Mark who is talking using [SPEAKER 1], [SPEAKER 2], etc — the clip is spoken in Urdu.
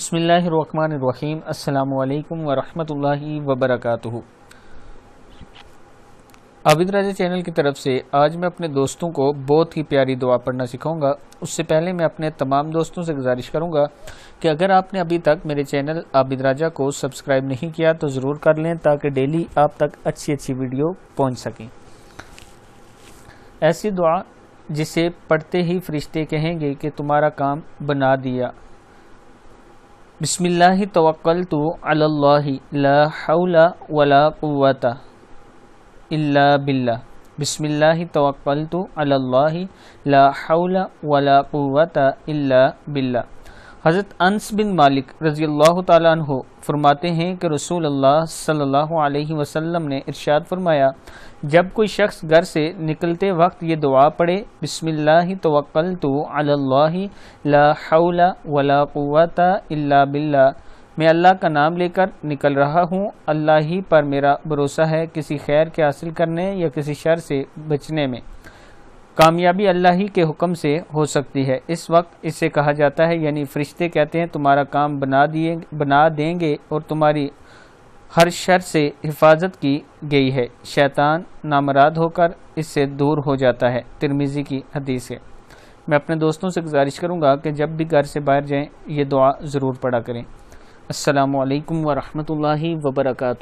[SPEAKER 1] بسم اللہ الرحمن الرحیم۔ السلام علیکم ورحمۃ اللہ وبرکاتہ۔ عابد راجہ چینل کی طرف سے آج میں اپنے دوستوں کو بہت ہی پیاری دعا پڑھنا سکھاؤں گا۔ اس سے پہلے میں اپنے تمام دوستوں سے گزارش کروں گا کہ اگر آپ نے ابھی تک میرے چینل عابد راجہ کو سبسکرائب نہیں کیا تو ضرور کر لیں تاکہ ڈیلی آپ تک اچھی ویڈیو پہنچ سکیں۔ ایسی دعا جسے پڑھتے ہی فرشتے کہیں گے کہ تمہارا کام بنا دیا۔ بسم اللہ توکلت علی اللہ لا حول ولا قوت الا باللہ۔ بسم اللہ توکلت علی اللہ لا حول ولا قوت الا باللہ۔ حضرت انس بن مالک رضی اللہ تعالیٰ عنہ فرماتے ہیں کہ رسول اللہ صلی اللہ علیہ وسلم نے ارشاد فرمایا، جب کوئی شخص گھر سے نکلتے وقت یہ دعا پڑھے، بسم اللہ توکلت علی اللہ لا حول ولا قوت الا باللہ، میں اللہ کا نام لے کر نکل رہا ہوں، اللہ ہی پر میرا بھروسہ ہے کسی خیر کے حاصل کرنے یا کسی شر سے بچنے میں، کامیابی اللہ ہی کے حکم سے ہو سکتی ہے، اس وقت اسے کہا جاتا ہے، یعنی فرشتے کہتے ہیں تمہارا کام بنا دیں گے اور تمہاری ہر شر سے حفاظت کی گئی ہے، شیطان نامراد ہو کر اس سے دور ہو جاتا ہے۔ ترمذی کی حدیث ہے۔ میں اپنے دوستوں سے گزارش کروں گا کہ جب بھی گھر سے باہر جائیں یہ دعا ضرور پڑھا کریں۔ السلام علیکم ورحمۃ اللہ وبرکاتہ۔